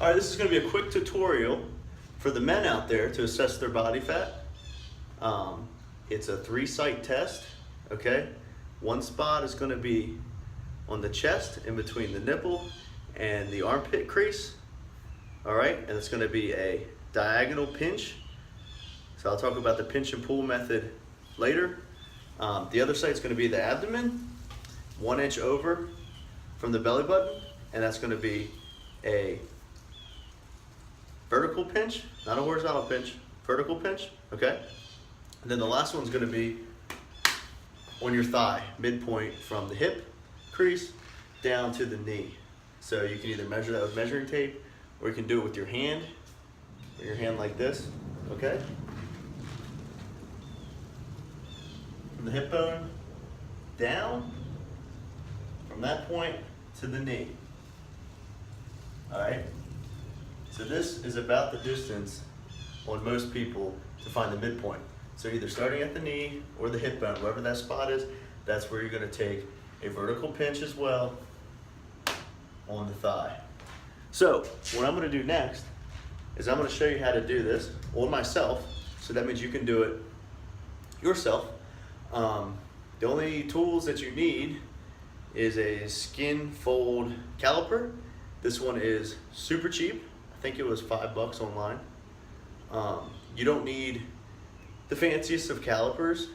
All right, this is going to be a quick tutorial for the men out there to assess their body fat. It's a 3-site test, okay? One spot is going to be on the chest in between the nipple and the armpit crease, all right? And it's going to be a diagonal pinch. So I'll talk about the pinch and pull method later. The other site is going to be the abdomen, 1 inch over from the belly button, and that's going to be a vertical pinch, not a horizontal pinch, vertical pinch, okay? And then the last one's going to be on your thigh, midpoint from the hip crease down to the knee. So you can either measure that with measuring tape, or you can do it with your hand, like this, okay? From the hip bone down, from that point to the knee, all right? So this is about the distance on most people to find the midpoint. So either starting at the knee or the hip bone, wherever that spot is, that's where you're going to take a vertical pinch as well on the thigh. So what I'm going to do next is I'm going to show you how to do this on myself. So that means you can do it yourself. The only tools that you need is a skin fold caliper. This one is super cheap. I think it was $5 online. You don't need the fanciest of calipers.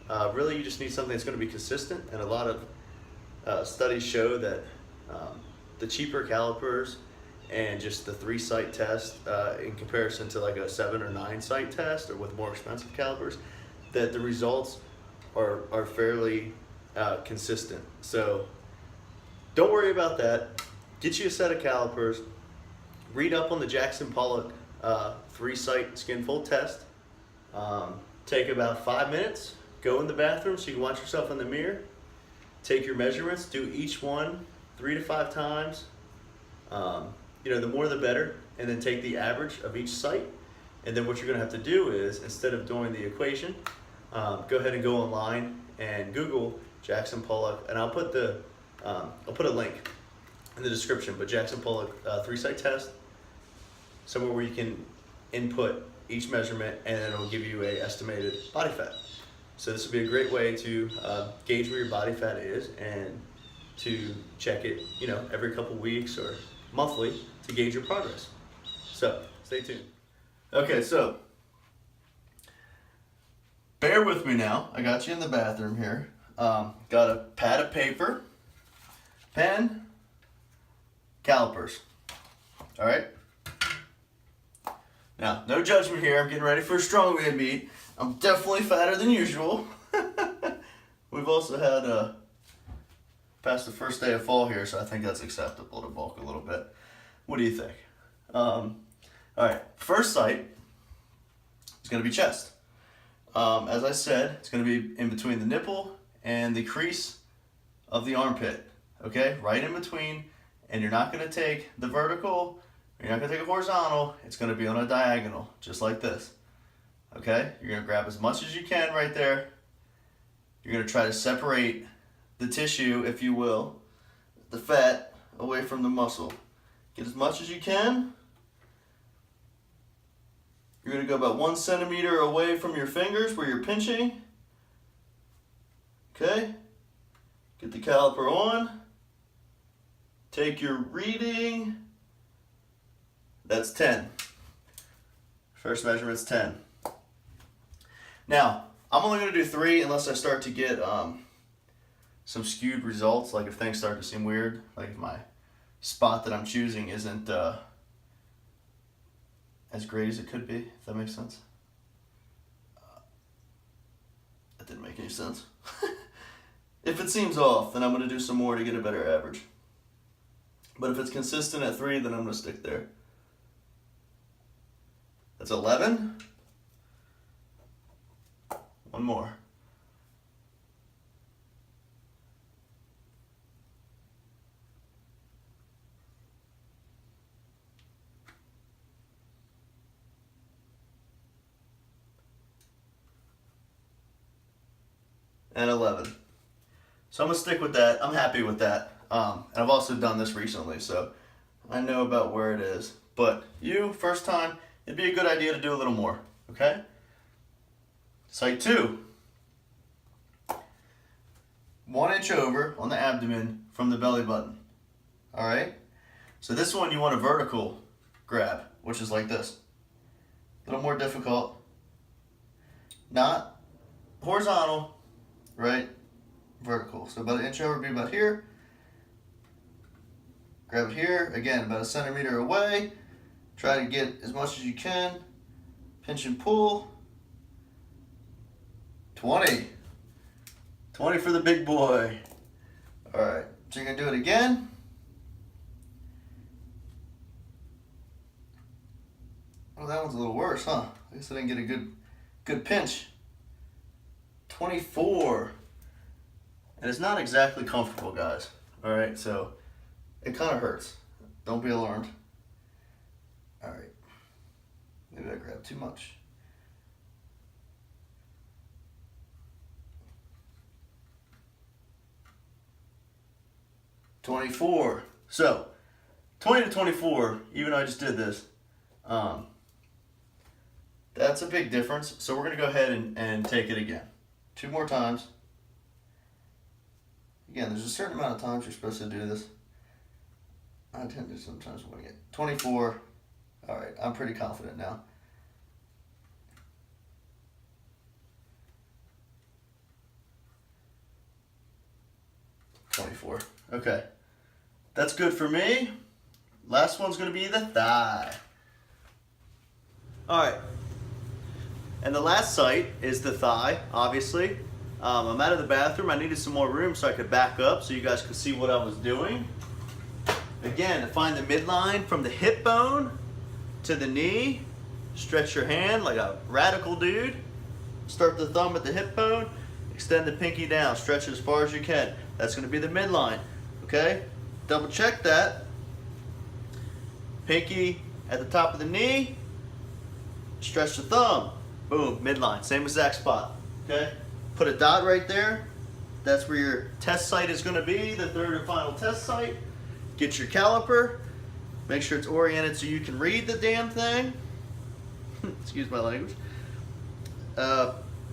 Really, you just need something that's going to be consistent, and a lot of studies show that the cheaper calipers and just the 3-site test in comparison to like a 7 or 9-site test, or with more expensive calipers, that the results are fairly consistent. So don't worry about that. Get you a set of calipers. Read up on the Jackson Pollock 3-site skin fold test. Take about 5 minutes. Go in the bathroom so you can watch yourself in the mirror. Take your measurements. Do each one 3 to 5 times. The more the better. And then take the average of each site. And then what you're going to have to do is, instead of doing the equation, go ahead and go online and Google Jackson Pollock. And I'll put a link in the description. But Jackson Pollock 3-site test, somewhere where you can input each measurement, and then it'll give you a estimated body fat. So this would be a great way to gauge where your body fat is, and to check it, every couple weeks or monthly to gauge your progress. So stay tuned. Okay, so bear with me now. I got you in the bathroom here. Got a pad of paper, pen, calipers. All right. Now, no judgment here. I'm getting ready for a strongman meet. I'm definitely fatter than usual. We've also had past the first day of fall here, so I think that's acceptable to bulk a little bit. What do you think? All right, first site is going to be chest. As I said, it's going to be in between the nipple and the crease of the armpit. Okay, right in between, and you're not going to take the vertical. You're not going to take a horizontal. It's going to be on a diagonal, just like this. Okay? You're going to grab as much as you can right there. You're going to try to separate the tissue, if you will, the fat, away from the muscle. Get as much as you can. You're going to go about 1 centimeter away from your fingers where you're pinching. Okay? Get the caliper on. Take your reading. That's 10. First measurement's 10. Now, I'm only going to do 3 unless I start to get some skewed results, like if things start to seem weird, like if my spot that I'm choosing isn't as great as it could be, if that makes sense. That didn't make any sense. If it seems off, then I'm going to do some more to get a better average. But if it's consistent at 3, then I'm going to stick there. That's 11. One more. And 11. So I'm gonna stick with that. I'm happy with that. And I've also done this recently, so I know about where it is, but you, first time, it'd be a good idea to do a little more, okay? Site 2, 1 inch over on the abdomen from the belly button, all right? So this one you want a vertical grab, which is like this. A little more difficult, not horizontal, right? Vertical. So about 1 inch over would be about here. Grab it here, again, about 1 centimeter away. Try to get as much as you can. Pinch and pull. 20. 20 for the big boy. All right, so you're gonna do it again. Oh, that one's a little worse, huh? I guess I didn't get a good pinch. 24. And it's not exactly comfortable, guys. All right, so it kind of hurts. Don't be alarmed. All right. Maybe I grabbed too much. $24. So 20 to 24, even though I just did this, that's a big difference. So we're gonna go ahead and take it again. 2 more times. Again, there's a certain amount of times you're supposed to do this. I tend to sometimes wing it. 24. All right, I'm pretty confident now. $24. Okay, that's good for me. Last one's gonna be the thigh. All right, and the last site is the thigh, obviously. I'm out of the bathroom. I needed some more room so I could back up so you guys could see what I was doing. Again, to find the midline from the hip bone to the knee, stretch your hand like a radical dude. Start the thumb at the hip bone, extend the pinky down, stretch it as far as you can. That's gonna be the midline, okay? Double check that. Pinky at the top of the knee, stretch the thumb, boom, midline, same exact spot, okay? Put a dot right there. That's where your test site is gonna be, the third and final test site. Get your caliper, make sure it's oriented so you can read the damn thing. Excuse my language.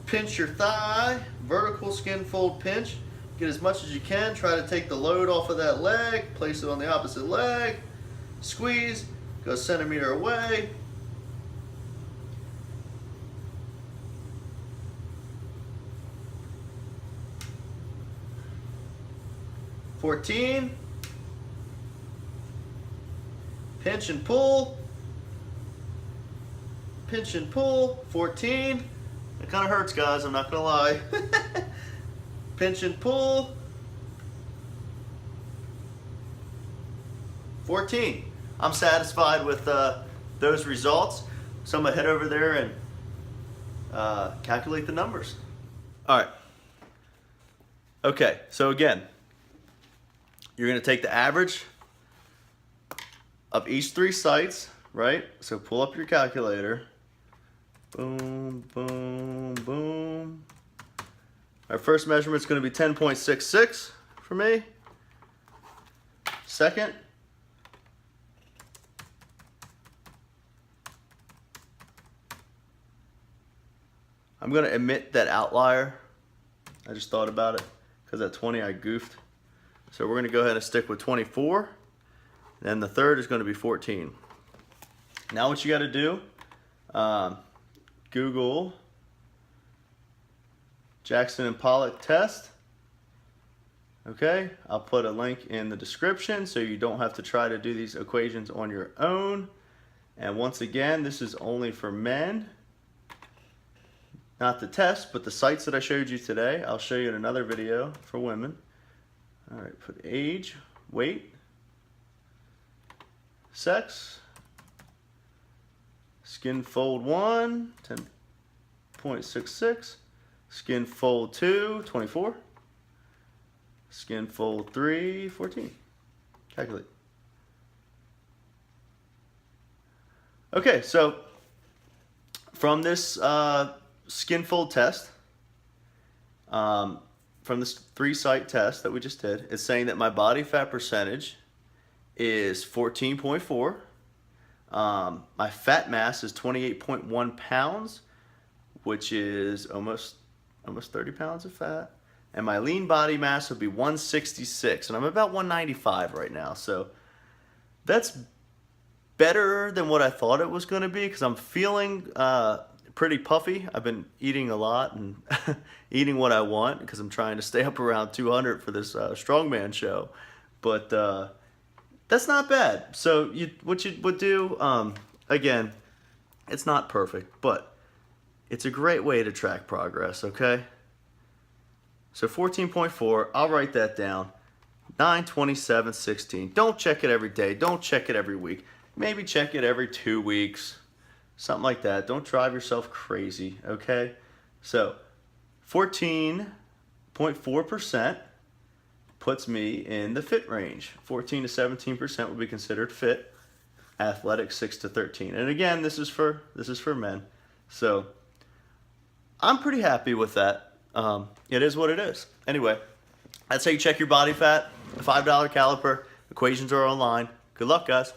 Pinch your thigh, vertical skin fold pinch. Get as much as you can, try to take the load off of that leg, place it on the opposite leg, squeeze, go a centimeter away. $14. Pinch and pull. Pinch and pull. 14. It kind of hurts, guys, I'm not gonna lie. Pinch and pull. 14. I'm satisfied with those results. So I'm gonna head over there and calculate the numbers. All right. Okay, so again, you're gonna take the average of each 3 sites, right? So pull up your calculator. Boom, boom, boom. Our first measurement's gonna be 10.66 for me. Second, I'm gonna omit that outlier. I just thought about it, because at 20 I goofed. So we're gonna go ahead and stick with 24. Then the third is gonna be 14. Now what you gotta do, Google Jackson and Pollock test. Okay, I'll put a link in the description so you don't have to try to do these equations on your own. And once again, this is only for men. Not the test, but the sites that I showed you today, I'll show you in another video for women. All right, put age, weight, sex, skin fold 1, 10.66, skin fold 2, 24, skin fold 3, 14. Calculate. Okay, so from this skin fold test, from this 3-site test that we just did, it's saying that my body fat percentage is 14.4. My fat mass is 28.1 pounds, which is almost 30 pounds of fat. And my lean body mass would be 166, and I'm about 195 right now. So that's better than what I thought it was going to be, because I'm feeling pretty puffy. I've been eating a lot and eating what I want, because I'm trying to stay up around 200 for this strongman show. But that's not bad. So what you would do, again, it's not perfect, but it's a great way to track progress, okay? So 14.4, I'll write that down. 9/27/16. Don't check it every day. Don't check it every week. Maybe check it every 2 weeks. Something like that. Don't drive yourself crazy, okay? So 14.4% puts me in the fit range. 14 to 17% would be considered fit. Athletic 6 to 13. And again, this is for men. So I'm pretty happy with that. It is what it is. Anyway, that's how you check your body fat. The $5 caliper. Equations are online. Good luck, guys.